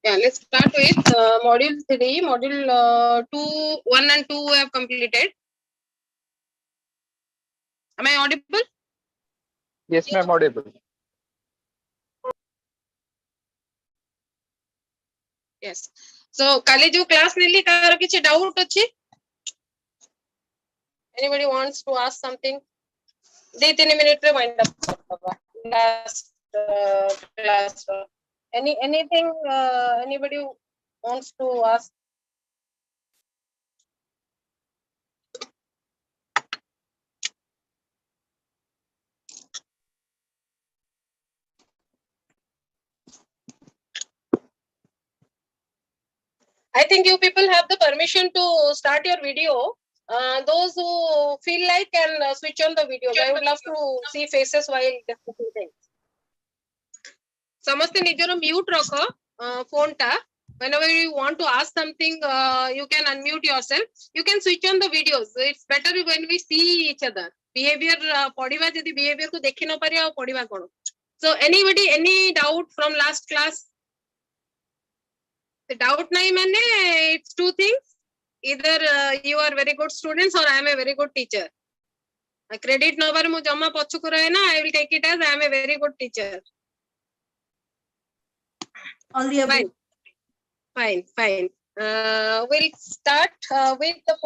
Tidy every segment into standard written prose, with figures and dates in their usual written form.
Yeah, let's start with module 3. Module 2, 1 and 2 we have completed. Am I audible? Yes, ma'am, audible. Yes. So, kali jo class neli kar kichi doubt achi? Anybody wants to ask something? 2-3 minutes re wind up last class. Anything anybody wants to ask? I think you people have the permission to start your video. Those who feel like can switch on the videos. I would love to see faces while discussing things. Samaste nijoro mute rakho phone ta. Whenever you want to ask something, you can unmute yourself. You can switch on the videos. It's better when we see each other. Behavior padiva jodi behavior ko dekhi na pariya padiva kono. So anybody, any doubt from last class? The doubt nahi mane it's two things. Either you are very good students or I am a very good teacher. Credit nabar mu jama pachuku rahe na, I will take it as I am a very good teacher. All the above. Fine. We'll start with the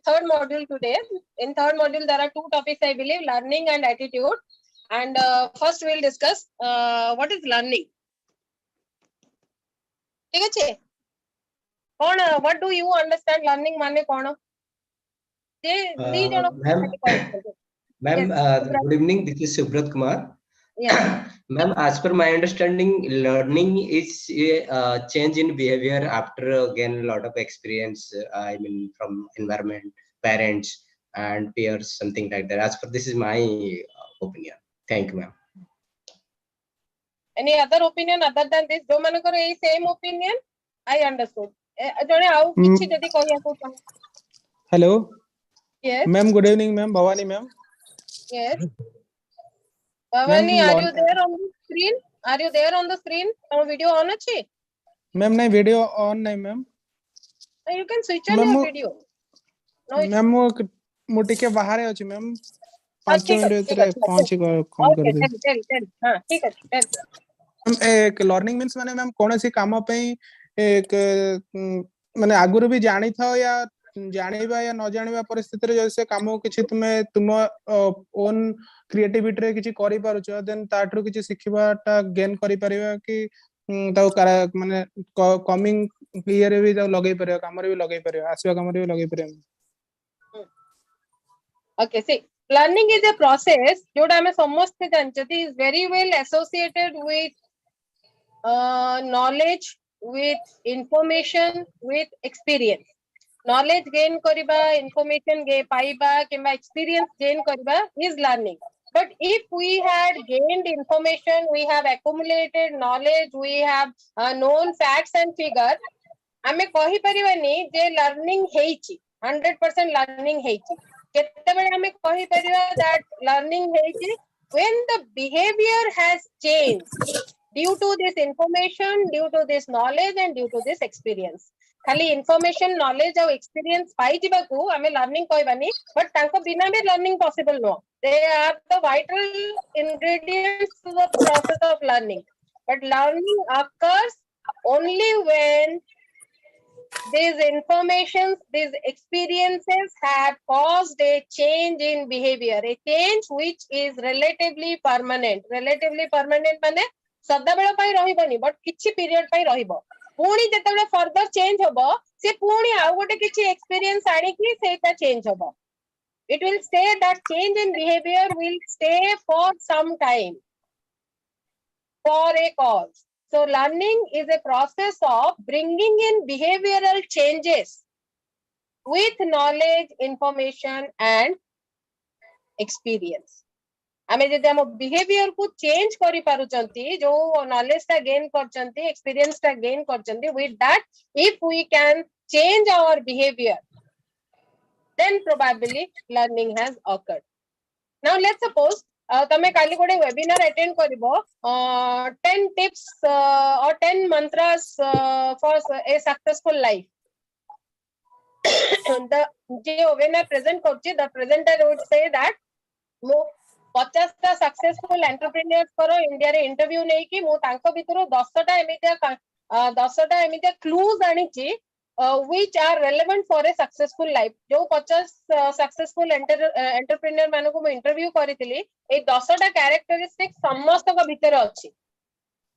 third module today. In third module, there are two topics, I believe, learning and attitude. And first, we'll discuss what is learning. What do you understand learning? Ma'am, good evening. This is Subrat Kumar. Yeah. Ma'am, as per my understanding, learning is a change in behavior after again a lot of experience. I mean, from environment, parents, and peers, something like that. As per this is my opinion. Thank you, ma'am. Any other opinion other than this? Do manakar ei same opinion? I understood. Hello. Yes. Ma'am, good evening, ma'am. Bhavani, ma'am. Yes. Bhavani, are you there on the screen? Are you there on the screen? Our video on achi? Ma'am, nahi video on nahi, ma'am. You can switch on your video. No, ma'am, mo ଟିକେ ବାହାରେ ଅଛି, ma'am. 5 minute ଭିତରେ ପହଞ୍ଚି call କରିଦେବି। ठीक है। एक learning means माने मैम कोनोसी काम ପାଇଁ एक माने आगुरु भी जानि थाओ या जानिबा या न जानिबा परिस्थिति रे जैसे काम किछि तुम ओन क्रिएटिविटी रे किछि करि पारुछ देन ताठरो किछि सिखिबाटा गेन करि परिबा कि ताऊ माने कमिंग ईयर रे भी ताऊ लगै परिबा काम रे भी लगै परिबा आसीबा काम रे भी लगै परिबा। Okay, see, learning is a process जोटा हमें समझते जानते is very well associated with knowledge, with information, with experience. Knowledge gain kariba, information gain paiba, किंबा experience gain kariba is learning. But if we had gained information, we have accumulated knowledge, we have known facts and figures, हमें कही परिवानी जे learning heichi 100% learning heichi. केतेबेले हमें कही परिवा that learning heichi when the behavior has changed due to this information, due to this knowledge and due to this experience. खाली information, knowledge और experience पाई जिबा को हमें learning कहबानी, but तांको बिना भी learning possible no. They are the vital ingredients to the process of learning. But learning occurs only when these informations, these experiences have caused a change in behavior, a change which is relatively permanent. Relatively permanent माने सदाबेला पाई रहिबनी, but किछि period पाई रहिबो. पुणी जेतेबेले further change होबो, से पुणी आउ गोटे किछि experience आनी कि सेटा change होबो. It will stay, that change in behavior will stay for some time, for a cause. So learning is a process of bringing in behavioral changes with knowledge, information and experience. आमे जदि हम behaviour को change करि पारुचंती, जो knowledge ता gain करचंती, experience ता gain करचंती, with that if we can change our behavior, then probably learning has occurred. Now let's suppose तमे काली गोटे webinar attend करिवो 10 tips or 10 mantras for a successful life. The J webinar present करछि, the presenter would say that मो 50 टा successful entrepreneurs करो India रे interview नै कि मो तांको भितरो 10 टा एमितिया clues आनिछि which are relevant for a successful life. जो 50 सक्सेसफुल एंटरप्रेन्योर मानको मो इंटरव्यू करितली ए 10 टा कैरेक्टरिस्टिक समस्त को भितर अछि.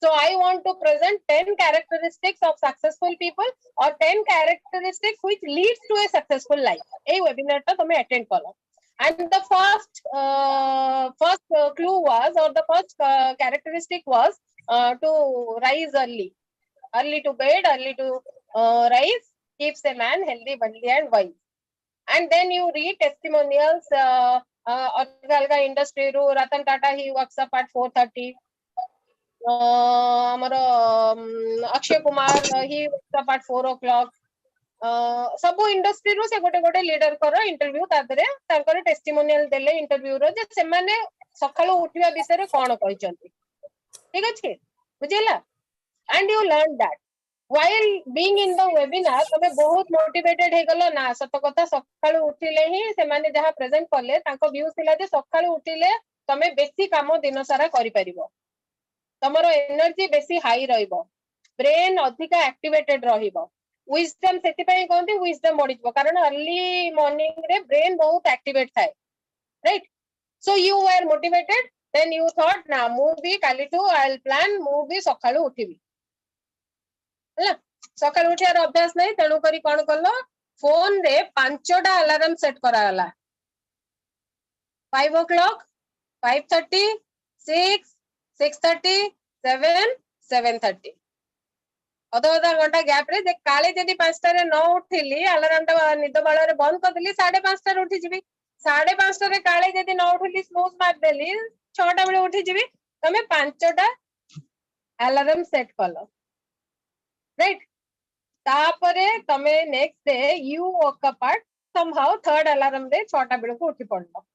So I want to present 10 characteristics of successful people or 10 characteristics which leads to a successful life. A webinar ता तमे अटेंड करो. And the first clue was, or the first characteristic was to rise early to bed, early to rise keeps a man healthy, wealthy and wise. And then you read testimonials. Alga industry ru Ratan Tata, he works up at 4:30. Akshay Kumar, he wakes up at 4 o'clock. सब industry रो से गोटे गोटे leader करो interview तादरे तांकर testimonial देले interview रो जे से माने सकाळो उठिया विषय कोन कहिसंती. ठीक अछि बुझिला. And you learn that while being in the webinar. तमे बहुत मोटिवेटेड हे गलो ना. सत कथा सकाळो उठिले ही से माने जहा प्रेजेंट करले तांको व्यूज थिला जे सकाळो उठिले तमे बेसी काम दिन सारा करि परिबो. तमरो एनर्जी बेसी हाई रहिबो. ब्रेन अधिका एक्टिवेटेड रहिबो. विजडम सेति पई कोंती विजडम बढिबो कारण अर्ली मॉर्निंग रे ब्रेन बहुत एक्टिवेट थाए. Right. So you were motivated. Then you thought ना मु भी काली टू आई विल प्लान मु भी सकाळो उठिबी. हला सकाळो उठियार अभ्यास नै तेणु करी कोन करलो फोन रे 5टा अलार्म सेट करा गला. 5 o'clock, 5:30, 6, 6:30, 7, 7:30. अधा घंटा गैप रे काले जदि 5टा रे न उठिली अलार्म टा निद बाळ रे बंद कर देली 5:30 रे उठी जिबी. 5:30 रे काले जदि न उठिली स्नूज मार देली 6टा बेले उठी जिबी. तमे 5टा अलार्म सेट कलो. राइट. तापरे तमे next day you walk up at somehow third alarm रे 6टा बेले को उठी पड़लो.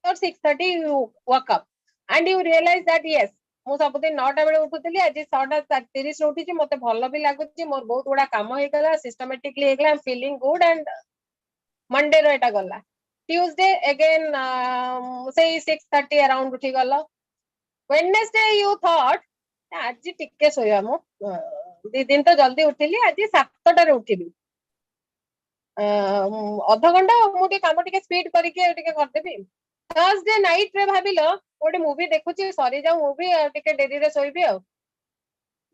और 6:30 you woke up and you realize that yes मु सबदिन 9टा बेले उठुतली आज 6:30 रे उठिची मते भलो भी लागुची मोर बहुत बडा काम हे गला सिस्टमैटिकली हे गला I am feeling good and Monday रो एटा गला. ट्यूसडे अगेन से 6:30 अराउंड उठी गलो. वेडनेसडे यू थॉट आज टिके सोया मु दी दिन तो जल्दी उठिली आज 7टा रे उठिली. अधा घंटा मु टे काम टिके स्पीड करिके टिके कर देबी. थर्सडे नाइट रे भाबिलो गोटे मूवी देखुची सरी जाऊ मूवी टिके डेरी रे सोइबी.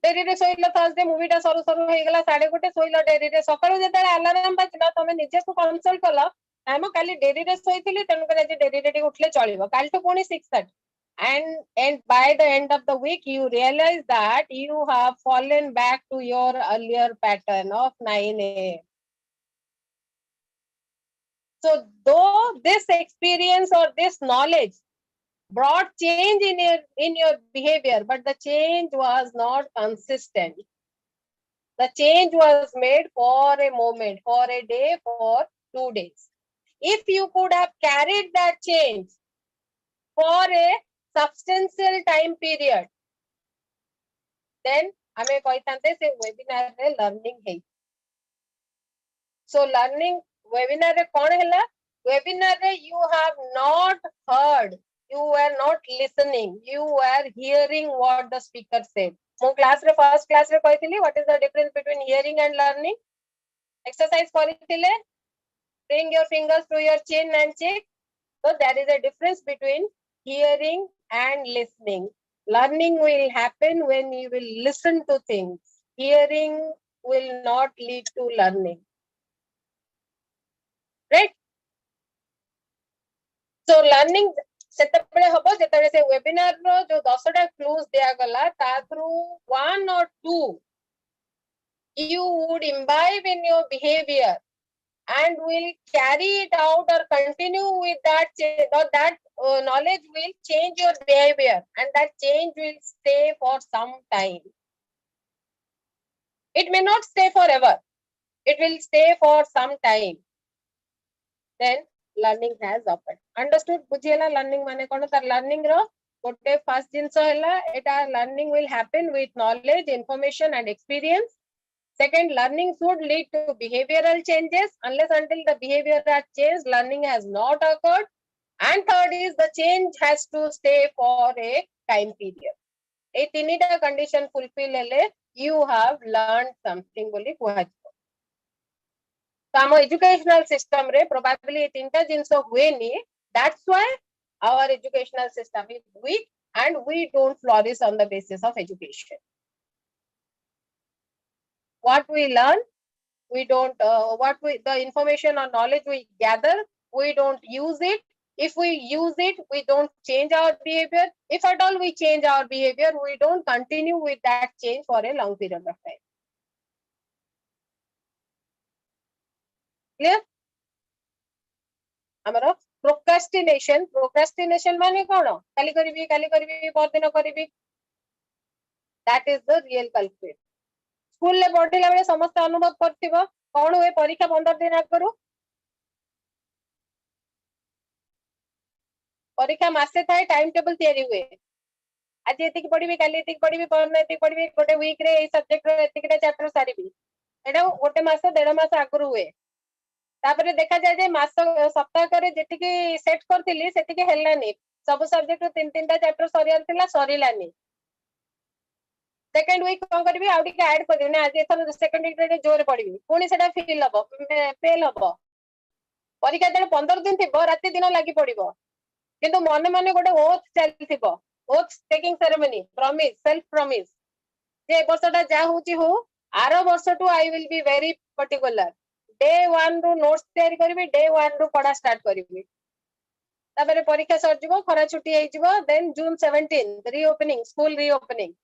डेरी रे सोइलो थर्सडे मूवी टा सरू सरू हे गला 1:30 सोइलो डेरी रे. सकाळो जेते अलार्म बाजिला तमे निजे को कंसल्ट कलो हम काली डेरी रे सोइथिली तेनु करे जे डेरी रे उठले चलिबो. काल तो कोनी 6:30 and by the end of the week you realize that you have fallen back to your earlier pattern of 9 a.m. So though this experience or this knowledge brought change in your behavior, but the change was not consistent. The change was made for a moment, for a day, for 2 days. If you could have carried that change for a substantial time period, then हमें कहते से webinar रे learning है. So learning webinar रे कौन हैला? Webinar रे you have not heard, you were not listening, you were hearing what the speaker said. मो क्लास रे फर्स्ट क्लास रे कहथिली what is the difference between hearing and learning? Exercise करिथिले. Bring your fingers to your chin and cheek. So there is a difference between hearing and listening. Learning will happen when you will listen to things. Hearing will not lead to learning. Right? So learning सेतबेले हबो जेतबेले से webinar रो जो 10टा clues दिया गला ता through 1 or 2 you would imbibe in your behavior and will carry it out or continue with that knowledge will change your behavior and that change will stay for some time. It may not stay forever. It will stay for some time. Then learning has occurred. Understood? बुझिएला learning माने कोन तार learning रो गोटे first जिंस हैला एटा learning will happen with knowledge, information and experience. Second, learning should lead to behavioral changes. Unless until the behavior has changed, learning has not occurred. And third is the change has to stay for a time period. A tinita condition fulfill hele, you have learned something boli kuhajibo. So our educational system re probably tinta jinso hueni. That's why our educational system is weak and we don't flourish on the basis of education. What we learn, we don't the information or knowledge we gather, we don't use it. If we use it, we don't change our behavior. If at all we change our behavior, we don't continue with that change for a long period of time. Clear? Amara procrastination माने कोन काली करिबी परदिन करिबी, that is the real culprit. School ले पढ़िला बेले समस्त अनुभव करथिबो कोन होए परीक्षा 15 दिन आगरु, परीक्षा मासे थाए टाइम टेबल तयारी हुए, आज एतिक पढ़िबी काली एतिक पढ़िबी परन एतिक पढ़िबी गोटे वीक रे ए सब्जेक्ट रे एतिकटा चैप्टर सारिबी, एटा गोटे मास 1.5 मास आगरु हुए. तापरे देखा जाय जे मास सप्ताह करे जेतिकी सेट करथिली सेतिकी हेलानी, सब सब्जेक्ट 3-3टा चैप्टर सरियार थिला सरिलानी. सेकंड वीक कोन करबी आउडी के ऐड कर देना, आज एथर सेकंड वीक रे जोर पढ़िबी पुनी सेटा फेल हबो परीक्षा जेन 15 दिन थिबो राति दिन लागि पड़िबो, किंतु मने मने गोटे ओथ चलथिबो, oath taking ceremony, promise, self promise जे वर्षटा जा होची हो आरो वर्ष too I will be very particular, day 1 रो नोट्स तयारी करबी, डे 1 रो पढ़ा स्टार्ट करबी. तापरे परीक्षा सर जिवो, खरा छुट्टी हेइ जिवो, then June 17 reopening, school reopening.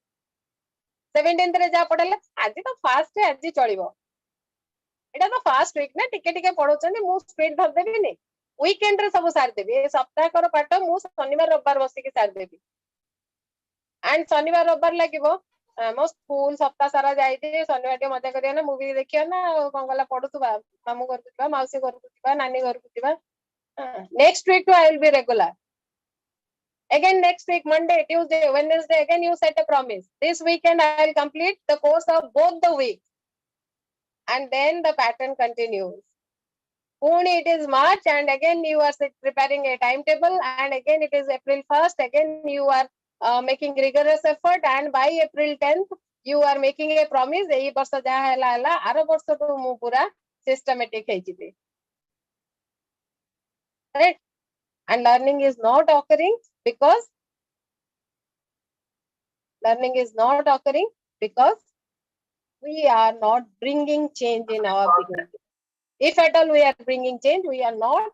17th रे जा पढ़ले आज तो फास्ट है, आज चलिबो, एटा तो फास्ट वीक ना, टिके टिके पढौछन मु स्पीड धर देबी ने, वीकेंड रे सब सार देबी, ए सप्ताह कर पाठ मु शनिवार रविवार बसी के सार देबी. एंड शनिवार रविवार लागिबो मो स्कूल सप्ताह सारा जाई दे, शनिवार के मजा करिया ना, मूवी देखिया ना, कोन गला पढुतबा, मामू घर कुतबा, मौसी घर कुतबा, नानी घर कुतबा. Next week too I will be regular. Again next week, Monday, Tuesday, Wednesday, again you set a promise. This weekend I will complete the course of both the weeks. And then the pattern continues. Only it is March and again you are preparing a timetable and again it is April 1st. Again you are making rigorous effort and by April 10th you are making a promise. Ei barsa ja hela hela aro barsa to mu pura systematic hei jibi. Right? And learning is not occurring because we are not bringing change in our behavior. If at all we are bringing change, we are not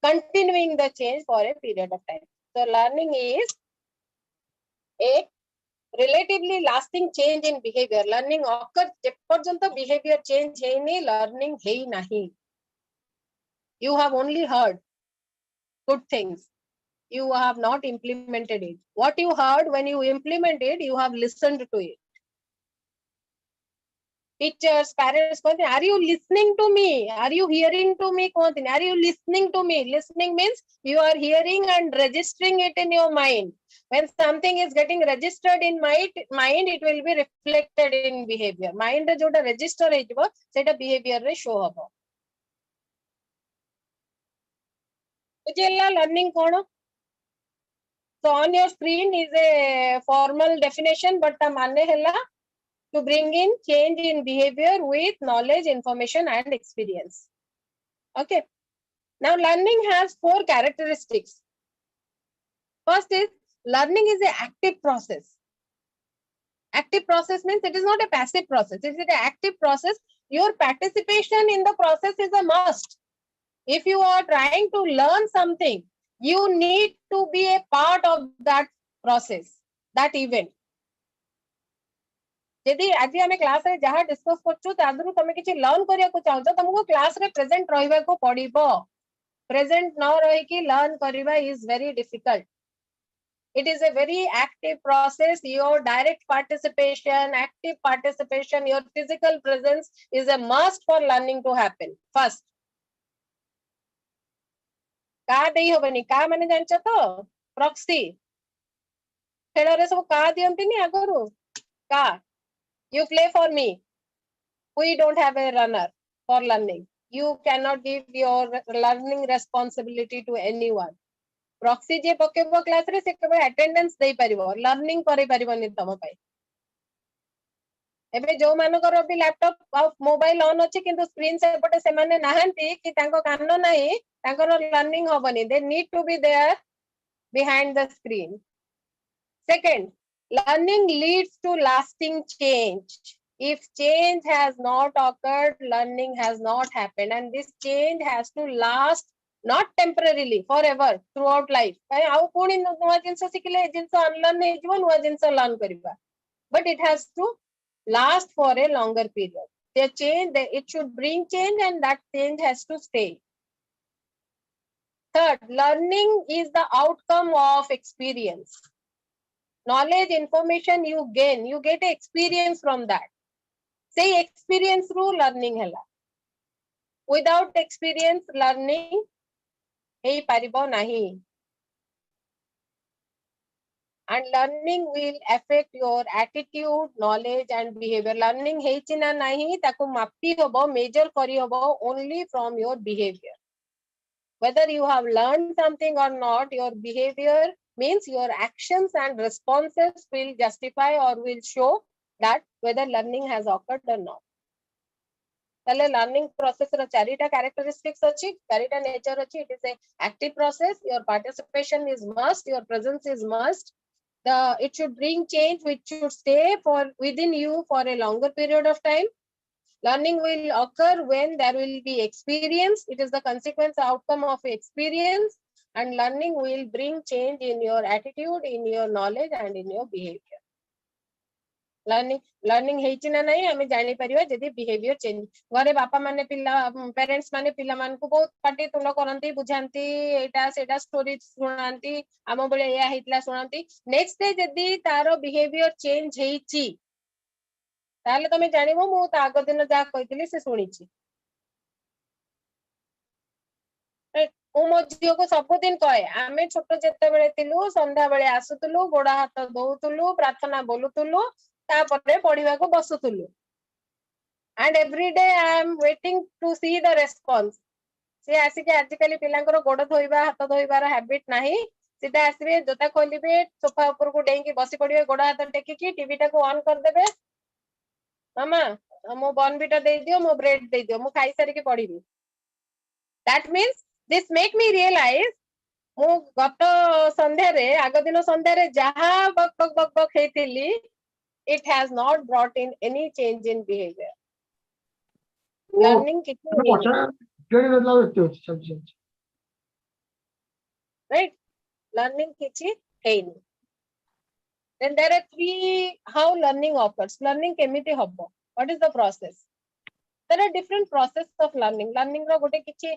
continuing the change for a period of time. So learning is a relatively lasting change in behavior. Learning occurs jeporjanta behavior change heini, learning hei nahi. You have only heard good things. You have not implemented it. What you heard, when you implement it, you have listened to it. Teachers, parents, are you listening to me? Are you hearing to me? Are you listening to me? Listening means you are hearing and registering it in your mind. When something is getting registered in my mind, it will be reflected in behavior. Mind re jota register hejibo, seta behavior re show habo. Bujhila learning kono? So on your screen is a formal definition, but the mane hela to bring in change in behavior with knowledge, information and experience. Okay. Now learning has 4 characteristics. First is learning is an active process. Active process means it is not a passive process. It is an active process. Your participation in the process is a must. If you are trying to learn something, you need to be a part of that process, that event. यदि आज आम class रे जहाँ discuss करछु तादरु तमे किछि learn करिया को चाहौ त तुमको क्लास रे प्रेजेंट रहिबा को पड़िबो. प्रेजेंट न रहि कि लर्न करिबा is very difficult. It is a very active process. Your direct participation, active participation, your physical presence is a must for learning to happen. First, का देई होबनी का माने जानछ तो प्रॉक्सी खेल रे सब का दियंतिनी आगरु का you play for me we don't have a runner for learning you cannot give your learning responsibility to anyone proxy जे पकेबो क्लास रे से केवल अटेंडेंस देई परिबो लर्निंग करै परिबोनी तम पई एबे जो मानकर भी लैपटॉप और मोबाइल ऑन अछि किंतु स्क्रीन से पटे से माने नाहंती कि तांको कान नाही तांकर लर्निंग होबनी they need to be there behind the screen second learning leads to lasting change if change has not occurred learning has not happened and this change has to last not temporarily forever throughout life kai au puni nuwa jinsa sikile jinsa unlearn he jibo nuwa jinsa learn kariba but it has to last for a longer period the change it should bring change and that change has to stay third learning is the outcome of experience knowledge information you gain you get experience from that say experience through learning hela without experience learning hey paribo nahi and learning will affect your attitude knowledge and behavior learning heichi na nahi taku mapi hobo measure kari hobo only from your behavior whether you have learned something or not your behavior means your actions and responses will justify or will show that whether learning has occurred or not tale learning process ro charita characteristics achi charita nature achi it is a active process your participation is must your presence is must it should bring change which should stay for within you for a longer period of time learning will occur when there will be experience it is the consequence outcome of experience and learning will bring change in your attitude in your knowledge and in your behavior learning heichi na nahi ame jani pariba jedi behavior change घरे बापा माने पिला parents माने पिला मान को बहुत पाटी तुलो करंती बुझांती एटा सेटा स्टोरी सुनांती आम बळे या हेतला सुनांती नेक्स्ट डे जदी तारो बिहेवियर चेंज heichi ताले तमे जानिबो मु ता आगो दिन जा कहितली से सुनिछि मु मो झियो को सब दिन कहे आमे छोट जेते बेले तिलु संध्या बेले आसुतलु गोडा हाथ दउतलु प्रार्थना बोलुतलु तापरे पढिबा को बसुतलु and every day I am waiting to see the response से आसी के आजिकली पिलांकर गोड़ धोइबा हाथ धोइबार हैबिट नाही सीधा आसीबे जोता खोलिबे सोफा ऊपर को डेंगी की बसी पड़िबे गोड़ हाथ टेकी की टीवी टा को ऑन कर देबे मामा मो बॉर्नविटा दे दियो मो ब्रेड दे दियो मो खाई सारी के पढिबी that means this make me realize मु गत संध्या रे आगो दिन संध्या रे जहा बक बक बक बक हेतिली it has not brought in any change in behavior learning right learning kichi heini then there are three how learning occurs learning kemiti hobo what is the process there are different processes of learning learning ro gote kichi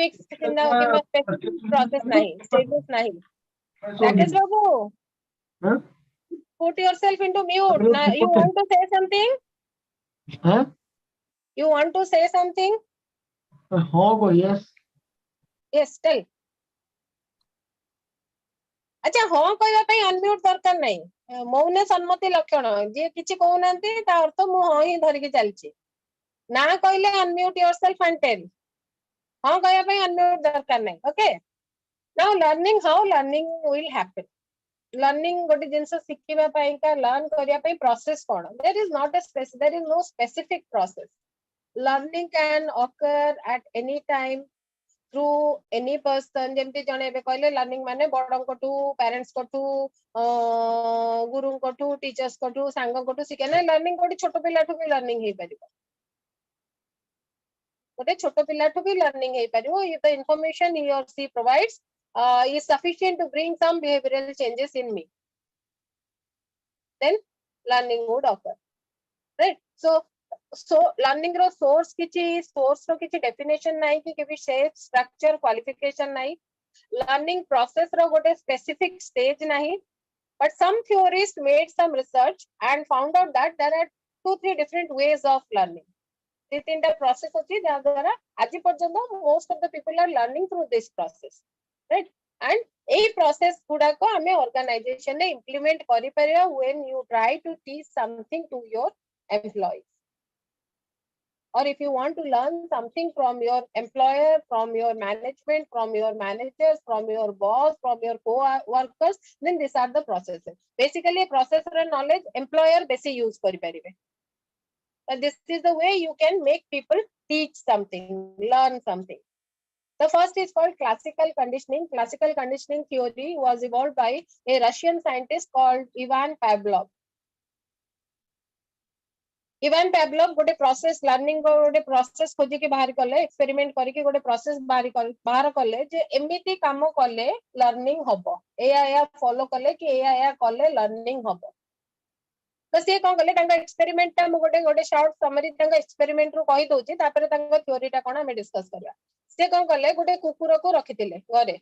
fixed kinda specific process nahi stages nahi Rakesh babu put yourself into mute now you want to say something you want to say something yes tell अच्छा हाँ कहवा पई unmute दरकार नहीं मौन सम्मति लक्षण जे किछि कहउनांती ता अर्थ मु हाँ ही धरि के चलछि ना कहले अनम्यूट योरसेल्फ एंड टेल हाँ कहवा पई अनम्यूट दरकार नहीं okay now learning how learning will happen learning गोटे जिंस सिखिबा पई का लर्न करिया पई प्रोसेस कोन there is not there is no specific process learning can occur at any time through any person जेमती जने एबे कहले लर्निंग माने बडन कोटू पेरेंट्स कोटू गुरु कोटू टीचर्स कोटू सांग कोटू सिकेना लर्निंग कोटी छोटो पिलाठू भी लर्निंग हे परिबो गोटे छोटो पिलाठू भी लर्निंग हे परिबो ये the information he or she provides is sufficient to bring some behavioral changes in me then learning would occur right so learning row source रो किछि definition नाही कि केबी shape structure qualification नाही learning process रो गोटे specific stage नाही but some theorists made some research and found out that there are 2-3 different ways of learning तीन टा process अछि जा द्वारा आजि पर्यंत most of the people are learning through this process right? And a process guda ko ame organization ne implement kari pariya when you try to teach something to your employees, or if you want to learn something from your employer, from your management, from your managers, from your boss, from your co-workers, then these are the processes. Basically, processor knowledge employer basic use kari paribe. But this is the way you can make people teach something, learn something. The first is called classical conditioning. Classical conditioning theory was evolved by a Russian scientist called Ivan Pavlov. Ivan Pavlov गोटे process learning गोटे process खोजी के बाहर कले, experiment करके गोटे process बाहर कले जे एमिति काम कले learning हबो, एया follow कले कि एया कले learning हबो. तो से कोन कले तांका एक्सपेरिमेंट ता मु गोटे शॉर्ट समरी तांका एक्सपेरिमेंट रो कहि दोची, तापर तांका थ्योरी ता कोन हम डिस्कस करबा. से कोन कले गोटे कुकुर को रखितिले घरे.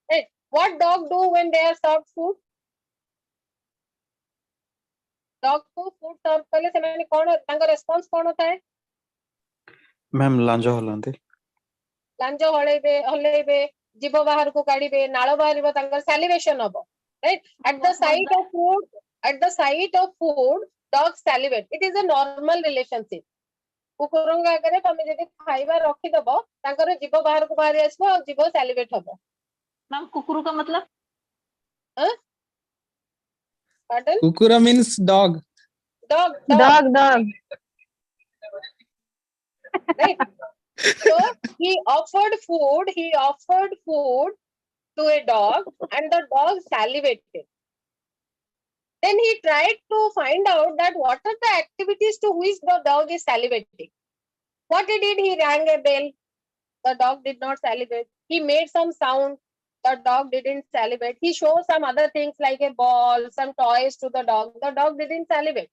Right? What dog do when they are served food? Dog को food serve कले से माने कोन तांका रेस्पॉन्स कोन होता है? मैम लांजो हलांते लांजो हलेबे जीभ बाहर को काढिबे, नाळ बाहरिबो, तांका सैलिवेशन हबो. Right? At the sight of food, dogs salivate. It is a normal relationship. कुकुरंग आगरे तमे जदि खाइबा रखि दबो, तांकर जीभ बाहर को बाहरी आसबो और जीभ सैलिवेट हबो. मैम कुकुरु का मतलब? Pardon? Kukura means dog. Dog. Right? So he offered food to a dog and the dog salivated. Then he tried to find out that what are the activities to which the dog is salivating. What he did, he rang a bell. The dog did not salivate. He made some sound. The dog didn't salivate. He showed some other things like a ball, some toys to the dog. The dog didn't salivate.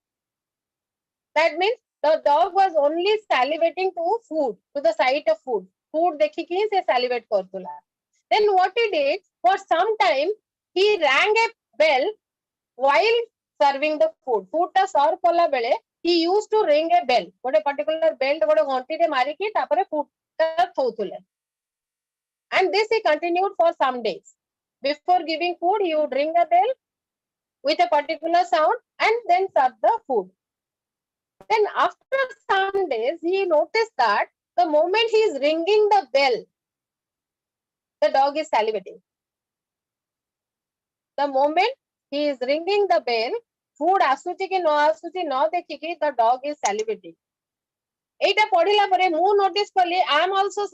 That means the dog was only salivating to food, to the sight of food. Food dekhi ki se salivate kartula. Then what he did, for some time, he rang a bell while serving the food. Food ta serve kala bele, he used to ring a bell. Gote particular bell gote ghanti te mari ki tapare food ta thoutule. And this he continued for some days. Before giving food, he would ring a bell with a particular sound and then serve the food. Then after some days, he noticed that the moment he is ringing the bell, the dog is salivating. The moment he is ringing the bell, food asuchi ki no dekhi the dog is salivating. Eita padhila pare mu notice kali, I am also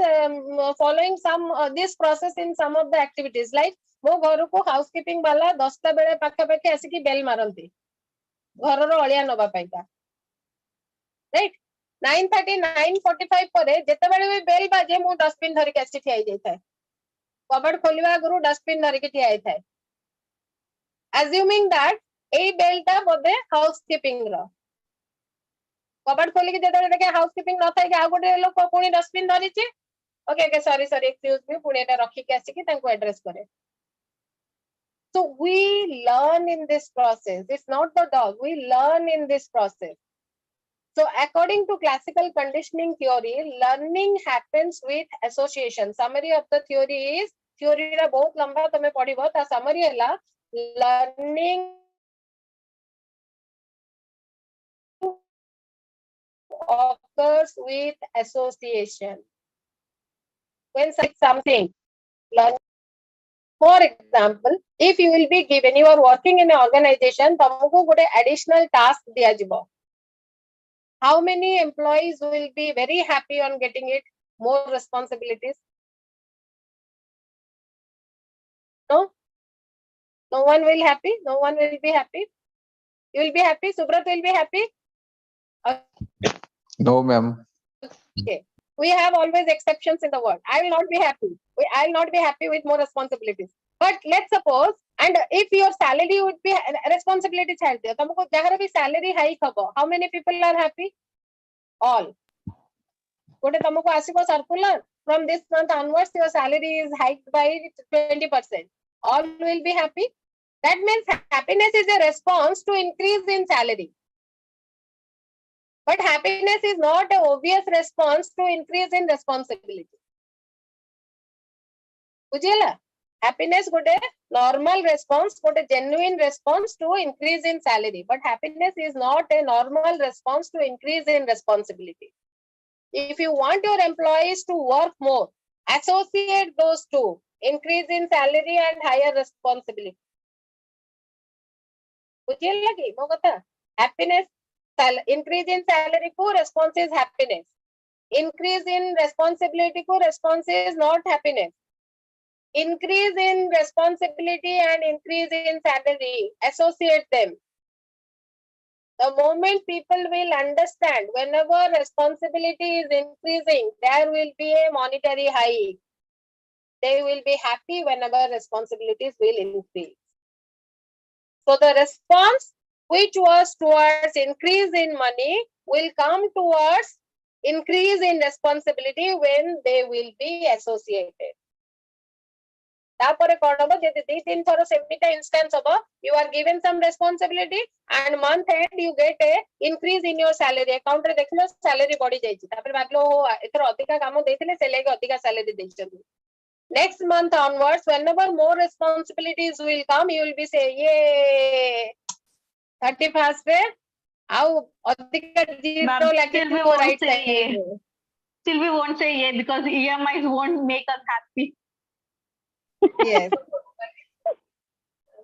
following some this process in some of the activities, like mo gharu ko housekeeping bala 10 ta bele pakha pakha asiki bell maranti घर रो अलिया नबा Paika. Right? 9:30 9:45 परे जेतेबेले भी bell बाजे मु dustbin धरि के ठिया जाई थाए. कबर्ड खोलिबा गुरु डस्टबिन धरि के ठिया जाई थाए. Assuming that ए बेल ता बोधे हाउसकीपिंग रो. कबर्ड खोली के जेतेबेले देखे हाउसकीपिंग न थाए के आ गोटे लोक पुनी डस्टबिन धरि छि. ओके सॉरी एक्सक्यूज मी, पुनी एटा रखी के आसी कि तांको एड्रेस करे. So we learn in this process. It's not the dog. We learn in this process. So according to classical conditioning theory, learning happens with association. Summary of the theory is, theory ra bahut lamba tame padhibo, ta summary hela learning occurs with association. When something learn. For example, if you will be given, you are working in an organization, तमको गोटे additional task दिया जिबो. How many employees will be very happy on getting it? More responsibilities? No? No one will happy? No one will be happy? You will be happy? Subrat will be happy? No, ma'am. Okay. We have always exceptions in the world. I will not be happy. I will not be happy with more responsibilities. But let's suppose, and if your salary would be responsibility child, तुमको जहाँ भी salary hike हबो, how many people are happy? All. गोटे तुमको आसीबो circular, from this month onwards your salary is hiked by 20%. All will be happy. That means happiness is a response to increase in salary. But happiness is not an obvious response to increase in responsibility. बुझिला happiness गोटे normal response गोटे genuine response to increase in salary, but happiness is not a normal response to increase in responsibility. If you want your employees to work more, associate those two, increase in salary and higher responsibility. बुझिला कि मो कथा happiness increase in salary को response is happiness, increase in responsibility को response is not happiness. Increase in responsibility and increase in salary, associate them. The moment people will understand whenever responsibility is increasing, there will be a monetary hike. They will be happy whenever responsibilities will increase. So the response which was towards increase in money will come towards increase in responsibility when they will be associated. तापर कोन हो जदि 2-3 thorough सेमिटा instance हो, you are given some responsibility and month end you get a increase in your salary account रे देखलो salary बढ़ी जाईची, तापर भाबलो हो एथर अधिका काम देथिले से लेके अधिका salary देछथि. Next month onwards, whenever more responsibilities will come, you will be say ye 31st रे आउ अधिका जीरो लागे तो right side. Still we won't say yeah because EMIs won't make us happy. Yes.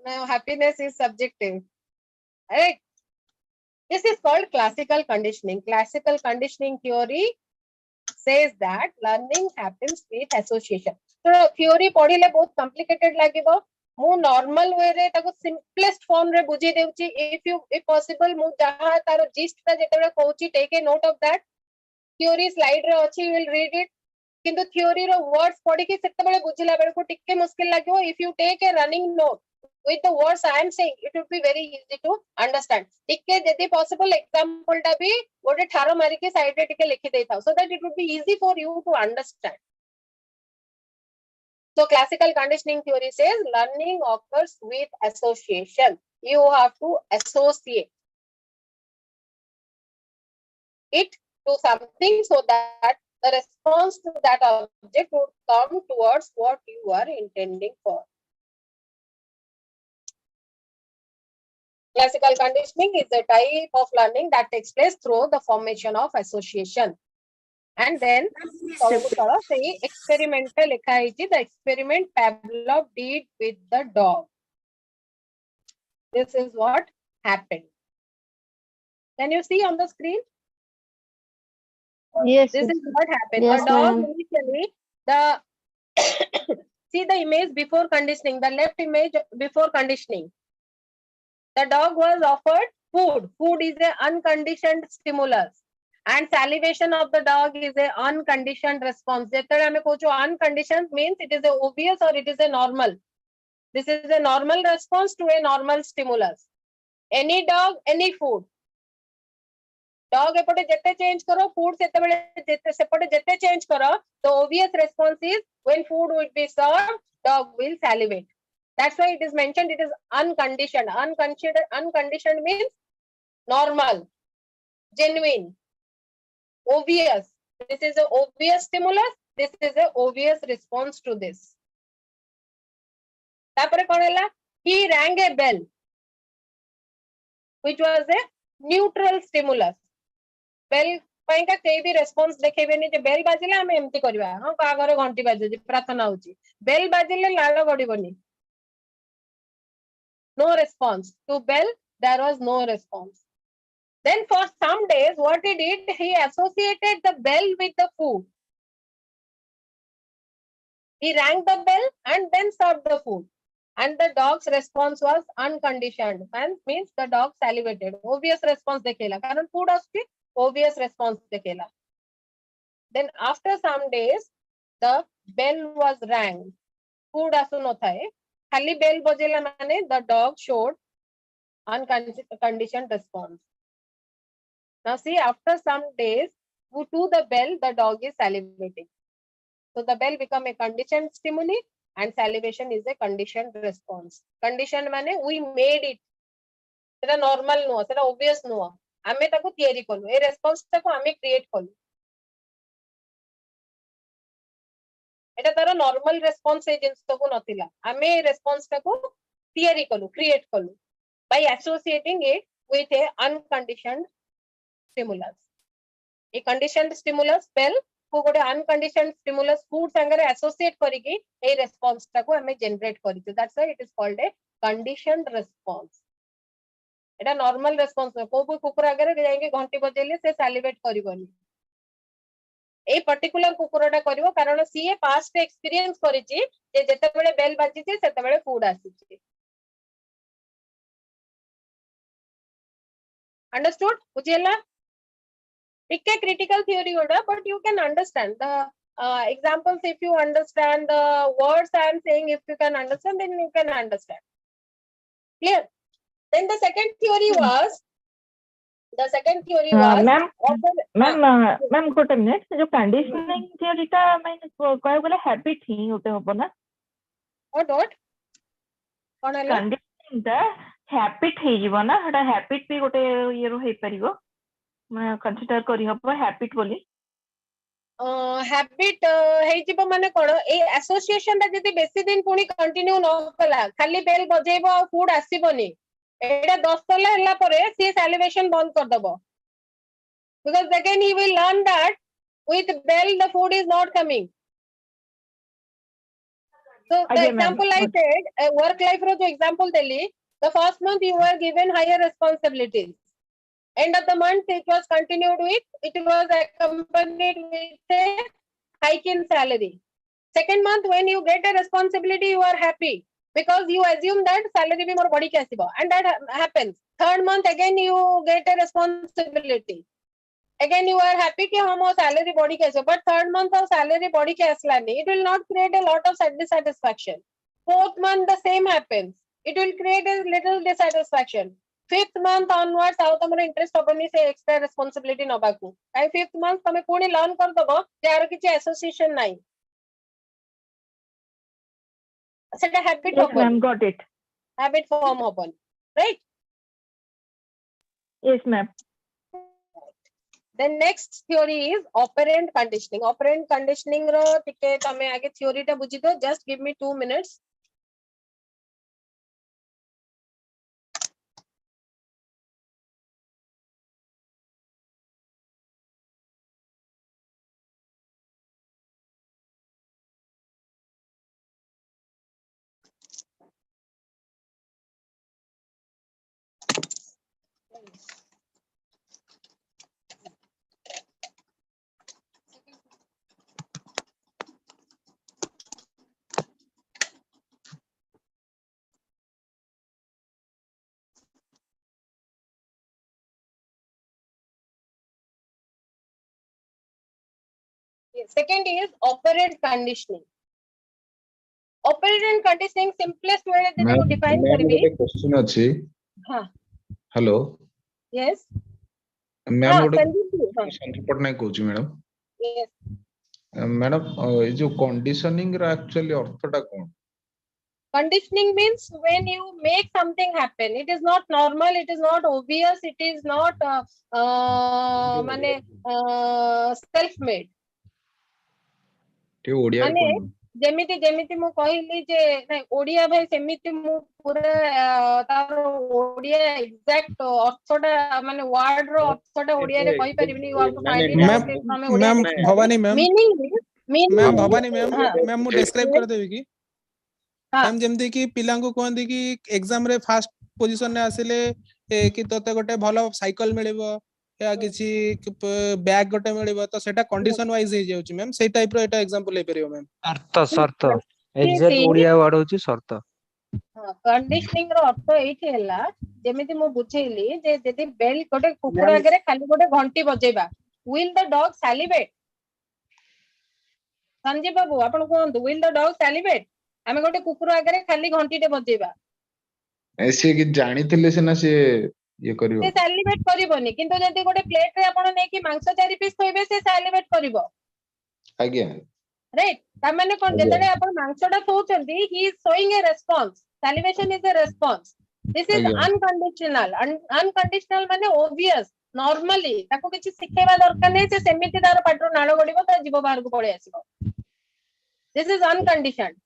Now happiness is subjective. Right? This is called classical conditioning. Classical conditioning theory says that learning happens with association. So theory पढ़िले बहुत complicated लागिबो. मु normal way रे ताको simplest form रे बुझी देउची. If possible मु जहा तारो gist ता जेतेबे कहूची, take a note of that. Theory slide रे अछि, you will read it. किंतु theory रो words पढ़ी कि सेतेबेले बुझिला बेले को टिके मुश्किल लागिबो. If you take a running note with the words I am saying, it would be very easy to understand. टिके यदि possible example टा भी गोटे ठारो मारी के side रे टिके लिखि देथाओ, so that it would be easy for you to understand. So classical conditioning theory says learning occurs with association. You have to associate it to something so that the response to that object would come towards what you are intending for. Classical conditioning is a type of learning that takes place through the formation of association. And then say experimental the experiment Pavlov did with the dog. This is what happened. Can you see on the screen? Yes. This is what happened. Yes, the dog ma'am. initially the see the image before conditioning, the left image before conditioning. The dog was offered food. Food is an unconditioned stimulus. And salivation of the dog is an unconditioned response. Unconditioned means it is a obvious or it is a normal. This is a normal response to a normal stimulus. Any dog, any food. Dog epote jette change karo, food sepote jette change karo. The obvious response is when food will be served, dog will salivate. That's why it is mentioned it is unconditioned. Unconditioned means normal, genuine, obvious. This is an obvious stimulus. This is an obvious response to this. He rang a bell, which was a neutral stimulus. Bell Paika केही भी response देखेबेनी जे bell बाजिले हमें एमती करबा. हां का घरे घंटी बाजुची, प्रार्थना होची. Bell बाजिले लाळ गडीबनी. No response. To bell, there was no response. Then for some days, what he did, he associated the bell with the food. He rang the bell and then served the food. And the dog's response was unconditioned. And means the dog salivated. Obvious response dekhela. Karan food aski, obvious response dekhela. Then after some days, the bell was rang. Food asu no thae. Khali bell bajela mane the dog showed unconditioned response. Now see, after some days, to the bell, the dog is salivating. So the bell become a conditioned stimuli and salivation is a conditioned response. Conditioned mane we made it. Seta normal no, seta obvious no. Ame taku theory kolu. A response taku ame create kolu. एटा तार normal response ए जिंस को नथिला आमे response टा को तैयारी कलु create कलु by associating it with a unconditioned stimulus. A conditioned stimulus spell को गोटे unconditioned stimulus food संगरे associate करिकी ए response टा को हमें generate करितो. That's why it is called a conditioned response. Etah normal response को कुकुर आगे जाएंगे घंटी बजेले से salivate करिवनी. ए पर्टिकुलर कुकुरटा करिवो कारण सी ए past experience करिची जे जते बेले बेल बाजिची सेते बेले food आसीची. Understood? Ujela? Pick a critical theory order, but you can understand the examples. If you understand the words I am saying, if you can understand, then you can understand. Clear? Then the second theory was. The second theory was. Ma'am, good a minute. जो conditioning theory का मैंने कोई बोला habit ही होते हो ना? What? कौन है? Conditioning दा habit है जीवन ना हटा habit भी गोटे ये रो है परिगो मैं consider करी हब habit बोली habit है जीवन माने कौन ए association दा जैसे बेसी दिन पुनी continue न कला खाली बेल बजेबो और food आसीबनी एटा 10 तला हल्ला परे सी salivation बंद कर दबो because again he will learn that with bell the food is not coming. So the example I said work life ro jo example deli. The first month you were given higher responsibilities. End of the month it was continued with, it was accompanied with a hike in salary. Second month when you get a responsibility you are happy because you assume that salary be more body kasibo and that happens. Third month again you get a responsibility. Again you are happy ki hum salary body kasibo but third month of salary body kaslani it will not create a lot of dissatisfaction. Fourth month the same happens. It will create a little dissatisfaction. Fifth month onwards, how तमरो interest होबनी से extra responsibility नबाकू. आई fifth month तमे पुणी learn कर दबो यार किछि association नाही. सेटा habit yes होबनी. ma'am got it Habit form होबनी. Right? yes ma'am. Then next theory is operant conditioning. Operant conditioning रो टिके तमे आगे theory टा बुझी दो. Just give me 2 minutes. Second is operant conditioning. Operant conditioning simplest way to define करबी. Question अछि. हां. Hello. Yes. Ma'am हां गोटे संदीप पटनायक कहूची मैडम. Yes. मैडम ए जो कंडीशनिंग रा एक्चुअली अर्थटा कोन? Conditioning means when you make something happen, it is not normal, it is not obvious, it is not माने self made. ते ओडिया माने कोन? जेमिति जेमिति मु कहिली जे नै ओडिया भाई सेमिति मु पूरा तार ओडिया एग्जैक्ट अर्थटा माने वर्ड रो अर्थटा ओडिया रे कहि परिबिनी you have to find it out from Odia. Ma'am Bhavani ma'am meaning ma'am Bhavani ma'am मु डिस्क्राइब कर देबी की हां मैम जेमति की पिलांग को कहंदी की एग्जाम रे फर्स्ट पोजीशन ने आसिले कि तोते गोटे भलो साइकिल मिलिबो या किछि बैग गोटे मिलिबो तो सेटा कंडीशन वाइज हे जाउची मैम सेही टाइप रो एटा एग्जांपल हे परियो मैम. शर्त एग्जैक्ट ओडिया वर्ड होची शर्त. हां कंडीशनिंग रो अर्थ एठी हैला जेमिति मु बुझेइली जे जदी बेल गोटे कुकुर आगे खाली गोटे घंटी बजेबा विल द डॉग सैलिवेट. संजय बाबू आपण कोहंतु विल द डॉग सैलिवेट. हमें गोटे कुकुर आगे खाली घंटी टे बजेबा ऐसे कि जानिथिले से ना से ये करियो. से सैलिवेट करिवोनी किंतु जदी गोटे प्लेट रे आपण नै कि मांस 4 पीस थोइबे से सैलिवेट करिवो. आज्ञा. राइट ता माने कोन जेतडे आपण मांसटा थोउचंदी he is showing a response. Salivation is a response. This is unconditional. Unconditional माने obvious. Normally ताको किछि सिखेबा दरकार नै से सेमिति तार पाटरो नाळ गडिबो त जीव बाहर को पळे आसीबो. This is unconditioned.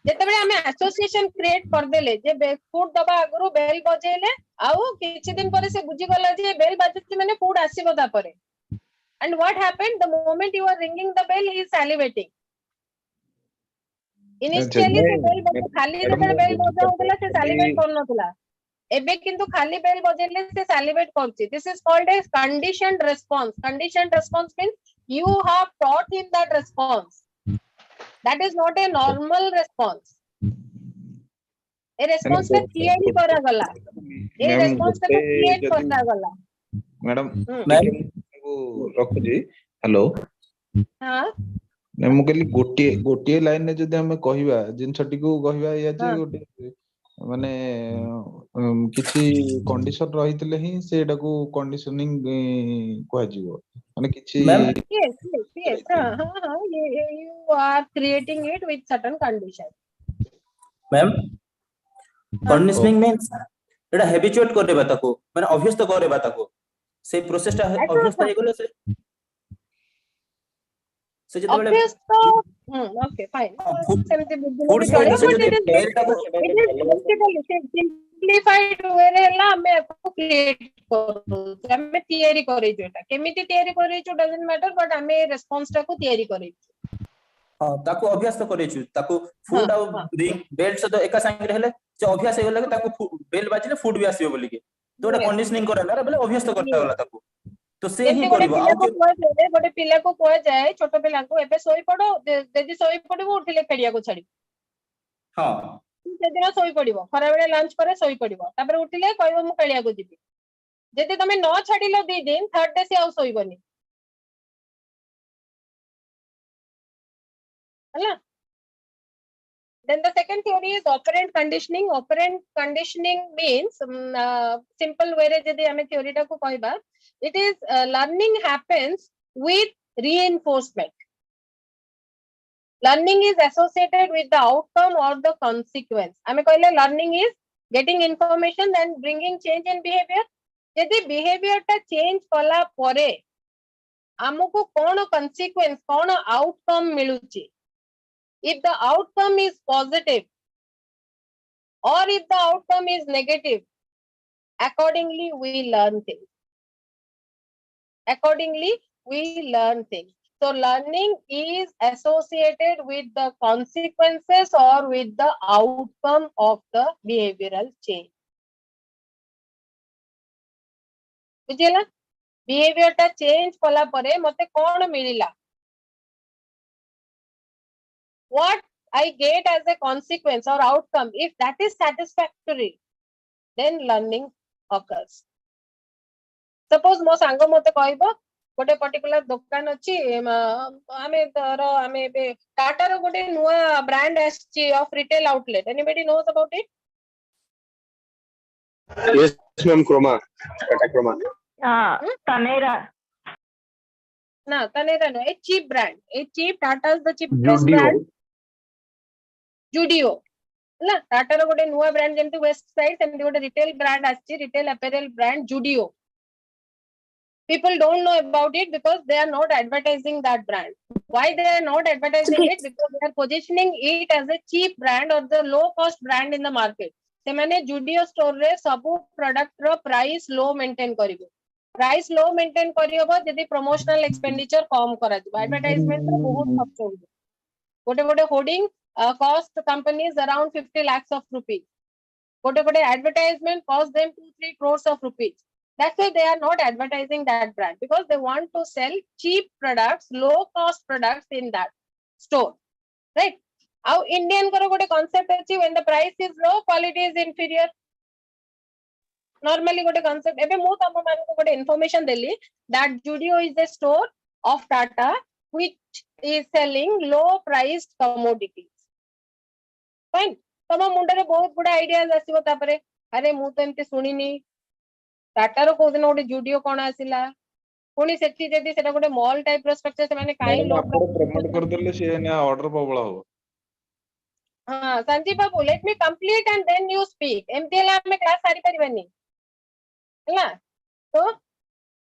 जेतेबेले हमें एसोसिएशन क्रिएट कर देले जे फूड दबा आगु बेल बजेले आउ किछि दिन पर से बुझी गला जे बेल बाजुची माने फूड आसीबो ता परे and what happened the moment you are ringing the bell he is salivating initially se bell खाली जेतेबेले बेल बजा होतला से salivate करनथला एबे किंतु खाली बेल बजेले से salivate करछि this is called as conditioned response means you have taught him that response. That is not a normal response. A response का theory करा गला. A response का create करा गला. मैडम को रखुजी हेलो हां ने मु कहली गोटे लाइन ने जदि हम कहिबा जिनछटी को कहिबा या जे गोटे माने किछि कंडीशन रहितले ही सेटा को कंडीशनिंग कहै जीवो माने किछि yes हां you are creating it with certain condition. Ma'am conditioning means Etah habituated करबा ताको माने अभ्यस्त करबा ताको से प्रोसेस ता अभ्यस्त हे गेलो से जते बेले ओके फाइन सेमति बुद्धि चले सिंपलीफाइड वे रे हला हमें को क्रिएट करू हमें तयारी करै जोटा केमिति तयारी करै छु डजंट मैटर बट हमें रिस्पांस ता को तयारी करै छु हां ताको अभ्यास तो करै छु ताको फूड आ रिंग बेल से तो एका संग रहले जे अभ्यास हे गेला ताको बेल बाजिले फूड भी आसीबो बोली के तो एटा कंडीशनिंग करला बेले अभ्यास तो करता होला ताको तो से ही करबो आ गोटे पिला को कोइ जाय छोटो पिला को एबे सोई पड़ो जदी सोई पड़िबो उठिले खेडिया को छाडी हां सेदिन सोई पड़िबो खरा बेले लंच करे सोई पड़िबो तापर उठिले कहबो मु खेडिया को जिबी जदी तमे न छाडीलो 2 दिन थर्ड डे से आउ सोईबनी हला. Then the second theory is operant conditioning. Operant conditioning means simple way re jodi ame theory ta ko kaiba it is learning happens with reinforcement. Learning is associated with the outcome or the consequence. Ame कहले learning is getting information and bringing change in behavior. जदि behavior ta change कला परे हमको कोन consequence cone outcome मिलुची. If the outcome is positive or if the outcome is negative, accordingly we learn things. So learning is associated with the consequences or with the outcome of the behavioral change. बुझिला behavior टा change कला परे मते कोन मिलिला what I get as a consequence or outcome, if that is satisfactory, then learning occurs. Suppose mo sango mote कहबो गोटे particular दुकान अछि आमे तरो आमे बे टाटा रो गोटे नुवा ब्रांड आछि of retail outlet anybody knows about it? Yes ma'am, Chroma, Tata Chroma. Tanera. No, Tanera no, a cheap brand, a cheap Tata's the cheapest brand. Judio. ना टाटा रो गोटे नुवा ब्रांड जेंति वेस्ट साइड सेंति गोटे रिटेल ब्रांड आछि retail apparel brand Judio. People don't know about it because they are not advertising that brand. Why they are not advertising it? Because they are positioning it as a cheap brand or the low cost brand in the market. से माने Judio store रे सबु product रो price लो maintain करिवो. Price लो maintain करिवो जदि promotional expenditure कम करा दिबो. Advertisement रो बहुत खर्च होबो. गोटे गोटे hoarding cost companies around 50 lakhs of rupees. Gote advertisement cost them 2-3 crores of rupees. That's why they are not advertising that brand because they want to sell cheap products, low cost products in that store, right? Our Indian karo gote concept achi when the price is low, quality is inferior. Normally gote concept. Ebe mu tamo manku gote information deli that Judio is a store of Tata which is selling low priced commodities. Fine. तम मुंडे बहुत good ideas आसीबो तापरे अरे मु तो एमते सुनिनी टाटा रो को दिन गोटे Judeo कोन आसिला पुनी सेठी जदी सेटा गोटे मॉल टाइप रो स्ट्रक्चर से माने काई लोग प्रमोट कर देले से ने ऑर्डर प्रबल हो हां संजीव बाबू let me complete and then you speak MTL में क्लास सारी परिबनी हला तो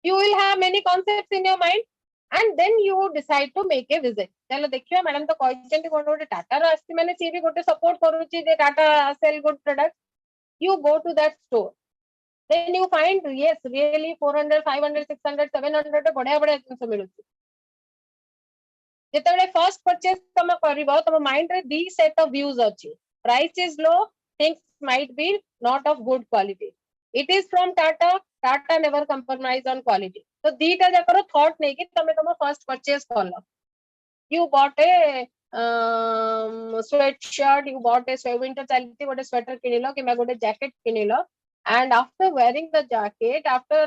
you will have many concepts in your mind and then you decide to make a visit. चलो देखिए मैडम तो कहते गोटे टाटा आसी मैंने सी भी गोटे सपोर्ट करुच्ची टाटा सेल good product you go to that store then you find yes really 400 500 600 700 बढ़िया बढ़िया जिनस मिलुची जेतेबेले फर्स्ट परचेज तुम करबो तुम माइंड रे दी सेट ऑफ व्यूज अछि price is low things might be not of good quality it is from tata never compromise on quality तो दीटा जाकर thought नहीं कि तुम तुम फर्स्ट परचेज करलो you bought a sweatshirt you bought a winter chaliti gote sweater kinilo किबा गोटे jacket kinilo and after wearing the jacket after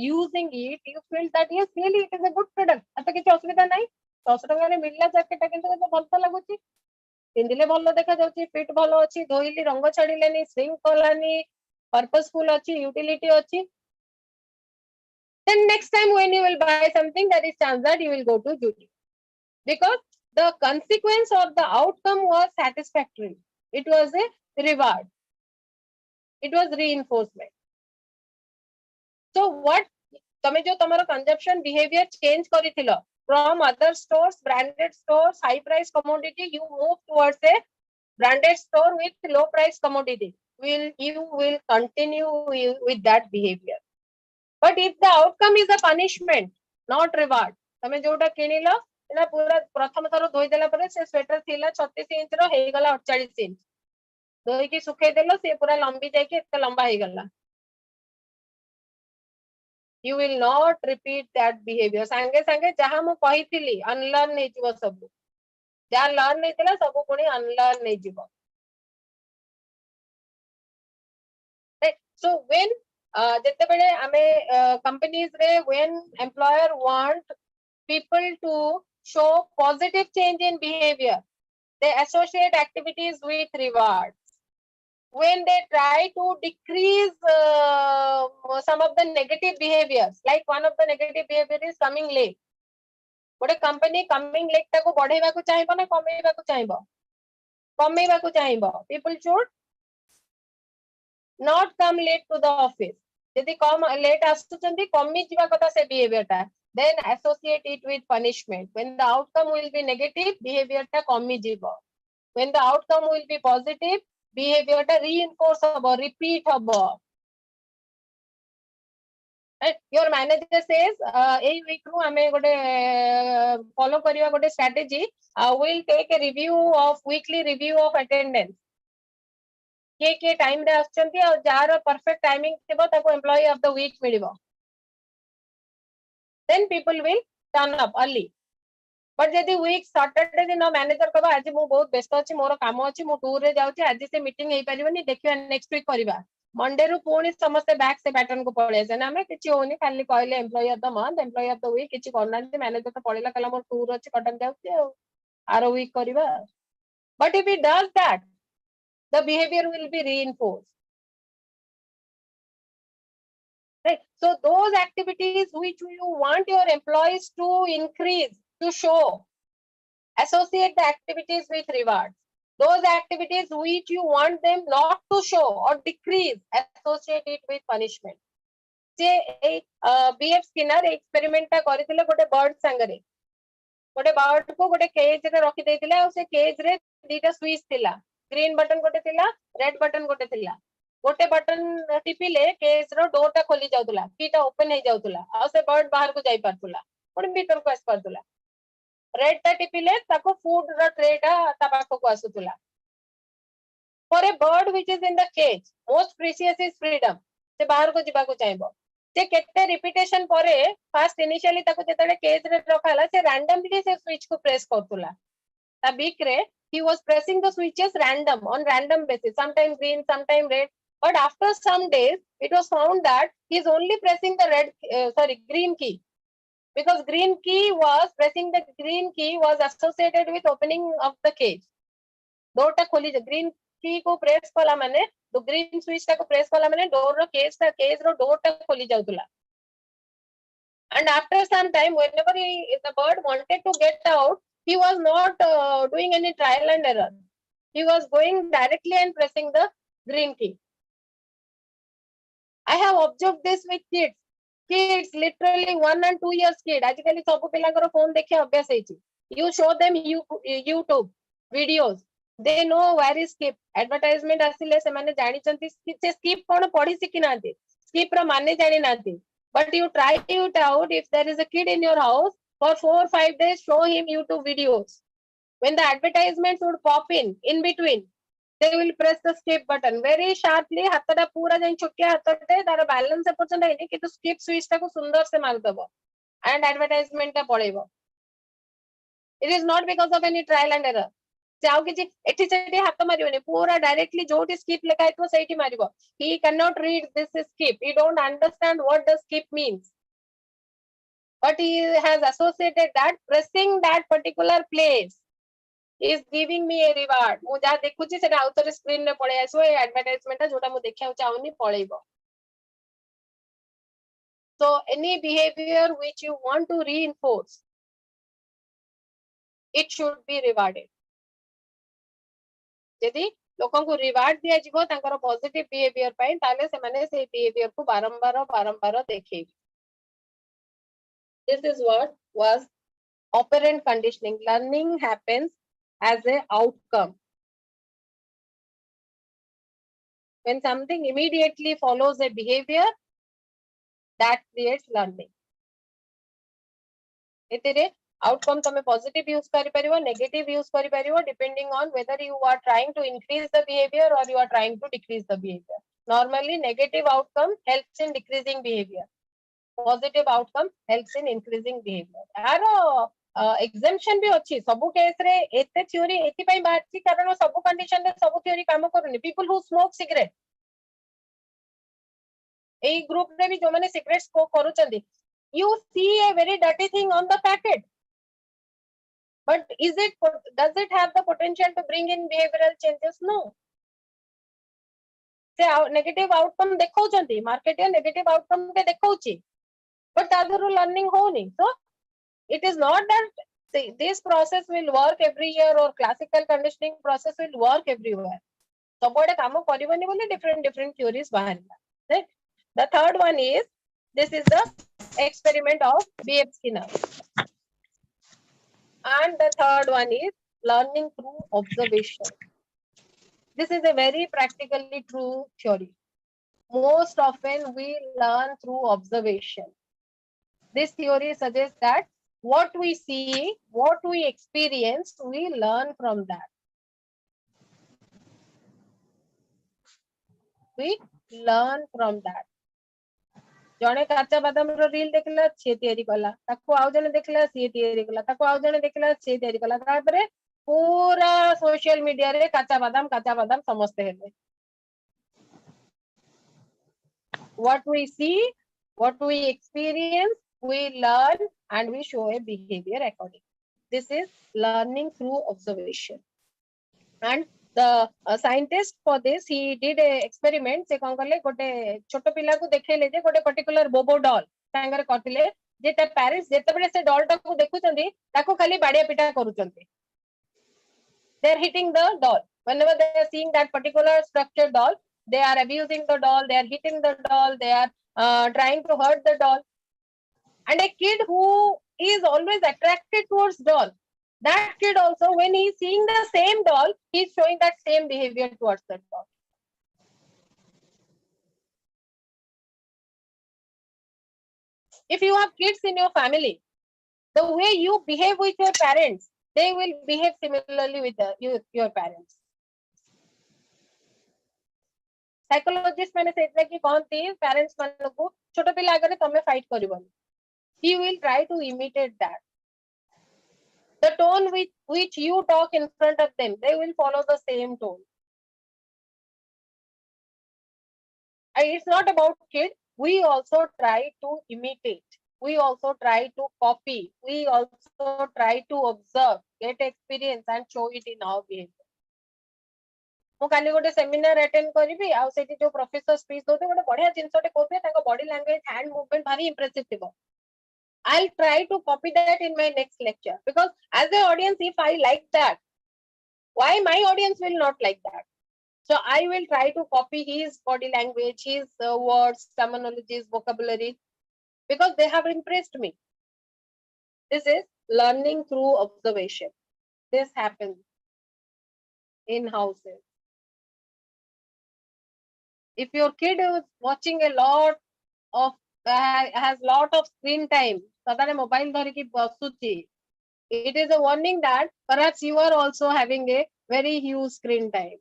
using it you feel that yes really it is a good product आता किछ असुविधा नाही 100 टका रे मिलला jacket किंतु तो भलता लागुची पिंदिले भलो देखा जाउची फिट भलो अछि धोइली रंग छाडिलेनी श्रिंक कलानी पर्पसफुल अछि यूटिलिटी अछि then next time when you will buy something there is chance that you will go to Judy because the consequence or the outcome was satisfactory it was a reward it was reinforcement so what तमे जो तमरो consumption behaviour change करिथिलो from other stores branded stores high price commodity you move towards a branded store with low price commodity you will continue with that behavior but if the outcome is a punishment not reward तमे जोटा किनिलो एना पूरा प्रथम thorough धोई देला परे से sweater थिला 36 inch रो हे गला 48 इंच धोई की सुखै देलो से पूरा लंबी जाय के एते लंबा हे गला you will not repeat that behavior संगे संगे जहां मु कहिथिली अनलर्न नै जिवो सब जहां लर्न नै थिला सब पुनी अनलर्न नै जिवो so when जते बेले आमे कंपनीज रे when employer want people to show positive change in behavior they associate activities with rewards when they try to decrease some of the negative behaviors like one of the negative behavior is coming late गोटे company coming late टाको बढ़ेबा को चाहिबो ना कमेबा को चाहिबो कमेबा को चाहिबो people should not come late to the office यदि कम late आसुचंदी कमी जिबा कथा से बिहेवियर ता then associate it with punishment when the outcome will be negative behavior ता कमी जिबो when the outcome will be positive behavior ता reinforce होबो repeat होबो your manager says ei week ru ame gote follow kariba gote strategy will take a review of weekly review of attendance के time रे आछंती और जार perfect timing थिबो ताको एम्प्लॉय ऑफ द वीक मिलिबो then people will turn up early but जदि week Saturday दिन मैनेजर कहबा आज मु बहुत व्यस्त अछि मोर काम अछि मु टूर रे जाउची आज से मीटिंग हेई परिबनी देखिया नेक्स्ट वीक करबा मंडे रु पुणी समस्त बैक से पैटर्न को पळे से ना हमें किछि होनी खाली कहले employee of the month employee of the week किछि करनांती मैनेजर तो पळेला कला मोर टूर अछि कटक जाउची आरो वीक करबा but if he does that the behavior will be reinforced right so those activities which you want your employees to increase to show associate the activities with rewards those activities which you want them not to show or decrease associate it with punishment J BF Skinner experiment ता करिथिले गोटे bird संगरे गोटे bird को गोटे cage रे रखि दैथिले और से cage रे दीटा स्विच थिला ग्रीन बटन गोटे थिला रेड बटन गोटे थिला गोटे बटन टिपिले केज रो डोर ता खोली जाउतला कीटा ओपन हे जाउतला और से बर्ड बाहर को जाई पारतुला पुणी भीतर को आस पारतुला रेड ता टिपिले ताको फूड रो ट्रे ता ता पाखो को आसुतुला for a bird which is in the cage most precious is freedom से बाहर को जिबा को चाहिबो से केते रिपीटेशन परे फर्स्ट इनिशियली ताको जेतले केज रे रखाला से रैंडमली से स्विच को प्रेस करतुला ता बीक रे he was pressing the switches on random basis sometime green sometime red but after some days it was found that he is only pressing the green key because pressing the green key was associated with opening of the cage door ta kholi green key को press कला माने तो green switch टा को press कला माने door रो cage रो door टा खोली जाउतला and after some time whenever the bird wanted to get out he was not doing any trial and error he was going directly and pressing the green key I have observed this with kids literally 1 and 2 years kid आजिकली सब पिलांकर phone देखि अभ्यास हेछि You show them YouTube videos. They know where is skip. Advertisement asile semane jani chanti se skip kono padi sikhi nahanti. Skip ra mane jani nahanti. But you try it out. If there is a kid in your house, for 4 or 5 days, show him YouTube videos. When the advertisements would pop in between, they will press the skip button very sharply. Hatata pura jain chutya hatate tara balance eporchant haini kintu skip switch ta ko sundar se mar dabo and advertisement ta padebo. It is not because of any trial and error. Se au kichi ethi sethi hath mariboni pura directly joti skip lekha aitho sethi maribo. He cannot read this is skip. He don't understand what the skip means. But he has associated that pressing that particular place is giving me a reward. Mu ja dekhuchi seta author screen re pole asbo e advertisement ta jota mu dekhiya chahuni polaibo. So any behavior which you want to reinforce, it should be rewarded. यदि लोकन को reward दिया जिवो तांकर positive behaviour पई ताले से माने से बिहेवियर को बारंबार देखेबी. This is what was operant conditioning. Learning happens as a outcome. When something immediately follows a behavior, that creates learning. इतरे outcome तमे positive use करि परिबो, negative use करि परिबो, depending on whether you are trying to increase the behavior or you are trying to decrease the behavior. Normally negative outcome helps in decreasing behavior. Positive outcome helps in increasing behavior. यारो exemption भी अछि. सबु case रे एते theory एति पई बाछि कारण सबु condition रे सबु theory काम करूनी. People who smoke cigarette, A group रे भी जो माने cigarette smoke करूचंदी, you see a very dirty thing on the packet. But does it have the potential to bring in behavioral changes? No. से negative outcome देखौचंदी, market या negative outcome के देखौची, but तादरू learning होनी. So it is not that this process will work every year or classical conditioning process will work everywhere. So सबोडे कामो करिवनी बोले different theories बाहरिला. Right? The third one is, this is the experiment of B.F. Skinner. And the third one is learning through observation. This is a very practically true theory. Most often we learn through observation. This theory suggests that what we see, what we experience, we learn from that. We learn from that. जने काचा बादाम रो reel देखला से तयारी कला, ताको आउ जने देखला से तयारी कला, ताको आउ जने देखला से तयारी कला, तापरे पूरा सोशल मीडिया रे काचा बादाम समझते हेले. What we see, what we experience, we learn and we show a behavior accordingly. This is learning through observation. And the scientist for this, he did a experiment. Se kon kale gote choto pila ko dekhele je gote particular bobo doll tangare kotile je ta parents jetebele se doll ta ko dekhuchandi taku khali badiya pita karuchandi. They are hitting the doll. Whenever they are seeing that particular structured doll, they are abusing the doll, they are hitting the doll, they are trying to hurt the doll. And a kid who is always attracted towards doll, that kid also, when he is seeing the same doll, he is showing that same behavior towards that doll. If you have kids in your family, the way you behave with your parents, they will behave similarly with your parents. Psychologists माने सेटला कि कहती parents मानो को छोटो पिला आगे तमे fight करिवनी. He will try to imitate that. The tone with which you talk in front of them, they will follow the same tone. And it's not about kid. We also try to imitate. We also try to copy. We also try to observe, get experience and show it in our behavior. मु काली गोटे seminar attend करिवि आ सेठी जो professor speech दोते गोटे बढ़िया जिंसटे Kobe ताको body language hand movement भारी impressive थिबो. I'll try to copy that in my next lecture, because as an audience, if I like that, why my audience will not like that? So I will try to copy his body language, his words, terminologies, vocabulary, because they have impressed me. This is learning through observation. This happens in houses. If your kid is watching a lot of has lot of screen time, mobile dhariki basuchi, it is a warning that perhaps you are also having a very huge screen time.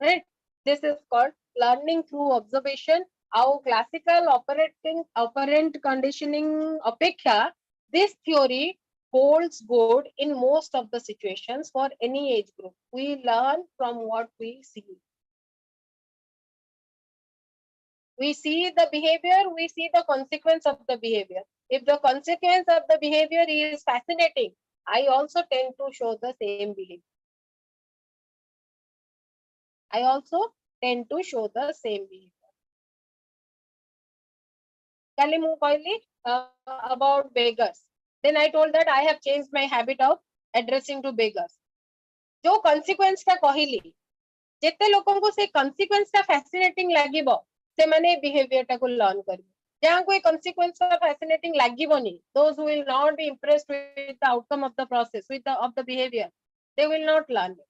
Right? This is called learning through observation. Our classical operant conditioning apeksha, this theory holds good in most of the situations for any age group. We learn from what we see. We see the behavior, we see the consequence of the behavior. If the consequence of the behavior is fascinating, I also tend to show the same behavior. I also tend to show the same behavior. Kali mu कहली about beggars. Then I told that I have changed my habit of addressing to beggars. जो consequence टा कहली, जेते लोगों को से consequence टा fascinating लागिबो, से माने behavior टा को learn करियो. जहाँ कोई consequence टा fascinating लागिबोनी, those who will not be impressed with the outcome of the process, with the behavior, they will not learn it.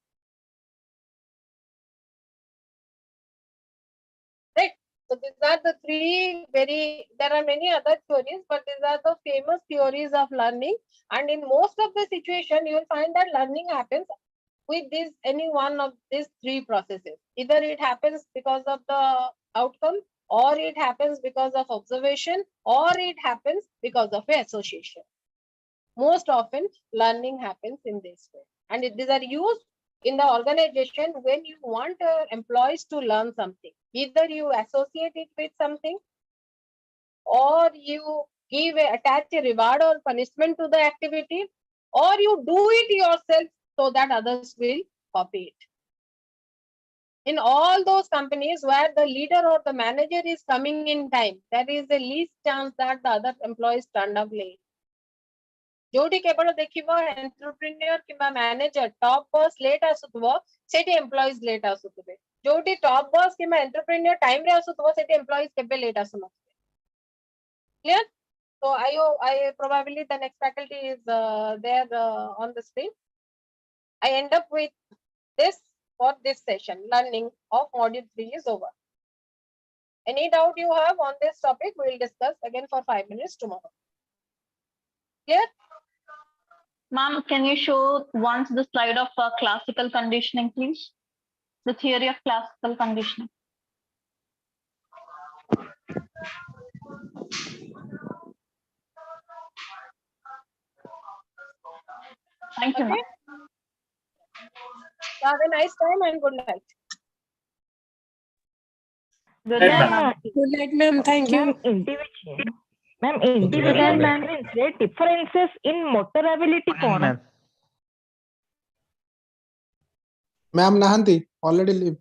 Right? So these are the three there are many other theories, but these are the famous theories of learning. And in most of the situation, you will find that learning happens with any one of these three processes. Either it happens because of the outcome, or it happens because of observation, or it happens because of association. Most often, learning happens in this way. And these are used in the organization when you want employees to learn something. Either you associate it with something, or you attach a reward or punishment to the activity, or you do it yourself so that others will copy it. In all those companies where the leader or the manager is coming in time, there is the least chance that the other employees turn up late. जोटी केवल देखिबो entrepreneur किबा manager top boss late आसुतबो सेठी employees late आसुतबे जोटी top boss किबा entrepreneur time रे आसुतबो सेठी एम्प्लॉइज केबे लेट आसुनो clear so I probably the next faculty is there on the screen. I end up with this for this session. Learning of module 3 is over. Any doubt you have on this topic, we will discuss again for 5 minutes tomorrow. Clear? Ma'am, can you show once the slide of classical conditioning, please? The theory of classical conditioning. Thank you, ma'am. Have a nice time and good night. Good Good night, night. Good night, ma'am. Thank you. Ma'am, individual means differences in motor ability कौन? Ma'am nahanti already leave.